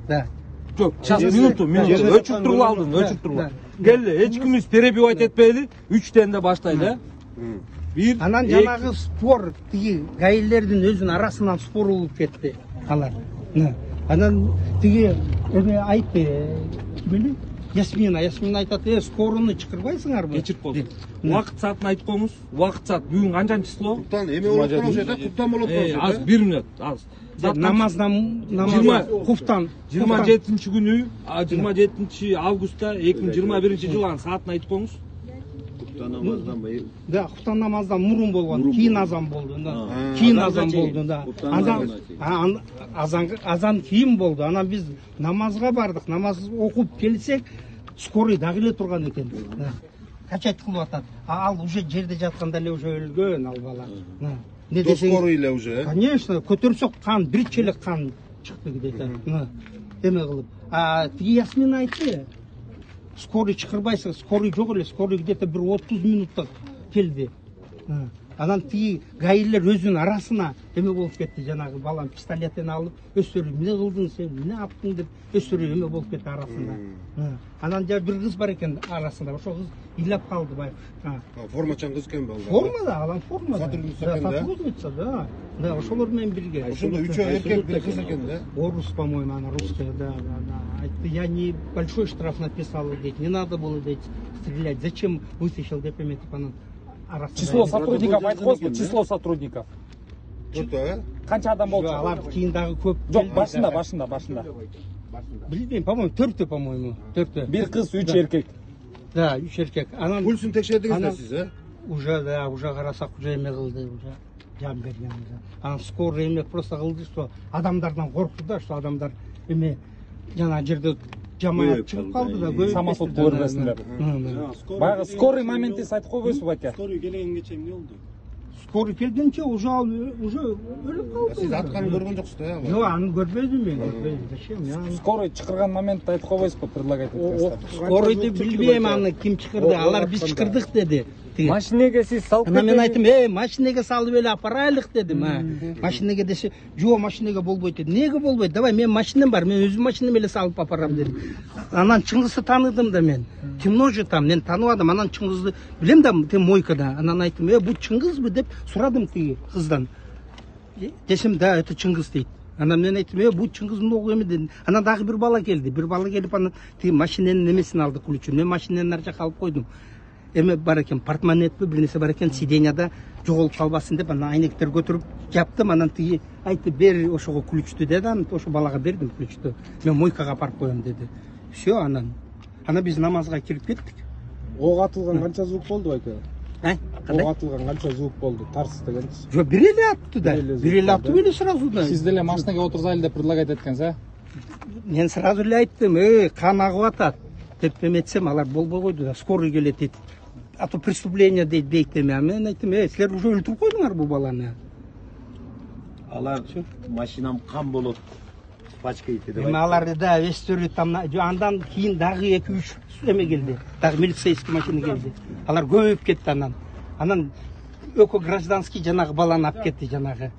да. Жок, сейчас минуту, өчүктүрүп алдым, өчүктүрүп. Келди, эч кимибиз перебивать этпейли, 3тен да баштайлы, бир. Анан жанагы спор тиги гаилердин өзүнүн арасынан спор болуп кетти алар. Анан тиги айтты, ким эле? Ясмина айтат, скорону чакырбайсыңарбы? Кечирип болду. Убакыт саатын айтып коюңуз. Убакыт саат бүгүн канчанчы число? Куптан эме болот болсо, куптан болот болсо. Az 1 минут, az. Намаздан куфтан 27-күнү, 27 августта 2021-жылы саатын айтып коюңуз. Куптан намаздан бай. Да, куптан намаздан мурун болгон, кийин азан болду, да. Кийин азан болду, да. Азан кийин болду. Анан биз намазга бардык. Намаз окуп келсек, скорый дагы эле турган экен. Качат кылып атат. Ал уже жерде жатканда эле уже өлгөн ал бала. Не десең? Скорый эле уже. Конечно, көтөрсөк кан, бир челек кан чыкты где-то. Эме кылып. Тиги Ясмин айтты. Скорый чакырбайсың, скорый жок эле, скорый где-то бир 30 минутта келди. Анан тиги гаилер өзүнүн арасына эме болуп кетти, жанагы баланы пистолеттен алып, өздөрү эмне кылдың сен, эмне аптың деп өздөрү эме болуп кетти арасында. Анан жа бир кыз бар экен арасында, ошол кыз ыйлап калды байкуш. Формачан кыз экен балдар. Формада, алан формада. Сотрудница, да. Да, ошолор менен бирге. Ошондо үчөө эркек, бир кыз экен да. Орус, по-моему, она русская, да. Айтты, я не большой штраф написал, не надо было стрелять. Зачем вытащил деп эметип анан. Число сотрудников айтқойсыз, число сотрудников. Қанша адам болды? Алар кейін дағы көп. Жоқ, башында. Білмеймін, по-моему, 4 по-моему. 4. Bir kız, 3 erkek. Да, 3 erkek. Пульсун текшердиңиз сиз, а? Уже, да, уже қарасақ, уже эме кылды, уже жан берген. Анан скоро эме просто кылды, что адамдардан коркtu да, что адамдар эме жана жерде жамаат чыгып калды да, самосуд көрбөсүндөр. Баягы скорый моментте айтып койбойсузбу байке? Скорый келгенге чейин эмне болду? Скорый келгенче уже өлүп калды. Сиз атканы көргөн жоксуз да? Жок, аны көрбөдүм мен. Зачем? Скорый чакырган моментте айтып койбойсузбу, предлагать эткенсиз? Скорыйды билбейм, аны ким чакырды? Алар биз чакырдык деди. Машинеге сиз салып кетти. Мен айттым, машинеге салып эле апарайлык дедим. Машинеге десе, жок, машинеге болбойт деди. Неге болбойт? Давай, мен машинам бар, мен өзүм машинам эле салып апарам дедим. Анан Чыңгызды таныдым да мен. Темно же там, мен тааныбадым. Анан Чыңгызды билем да, тем мойкада. Анан айттым, бу Чыңгызбы деп сурадым тиги кыздан. Десем, да, это Чыңгыз дейт. Анан мен айттым, бу Чыңгыз мынау эме дедим. Анан дагы бир бала келди. Бир бала келип анан тиги машинанын немесин алды, ключун. Мен машинанын ар жакка алып койдум. Эме бар экен, портмонетпи, бир нерсе бар экен, сиденьяда жоголуп калбасын деп, анан айнектер көтөрүп жаптым. Анан тиги айтты, бер ошого ключту деди. Анан ошо балага бердим ключту. Мен мойкага апарып коем деди. Все, анан биз намазга кирип кеттик. Ок атылган канча звук болду байке? Кандай? Ок атылган канча звук болду? Тарс дегенсиз. Жок, бир эле аттı да. Бир эле аттı эле сразу да. Сиз деле машинага отурсайлы деп предлагать эткенсиз, а? Мен сразу эле айттым, кан агып атат деп эметсем, алар болбой койду да, скорый келет дейт. А то преступление дейт эме. Мен айттым, силер уже өлтүрүп койдуңар бу баланы. Алар машинам кан болот. Пачка ити деп. Эми алар да вестөрү там андан кийин дагы 2-3 эме келди. Дагы милицейский машина келди. Алар көбөйүп кетти анан. Анан өкө гражданский жанагы баланы алып кетти жанагы.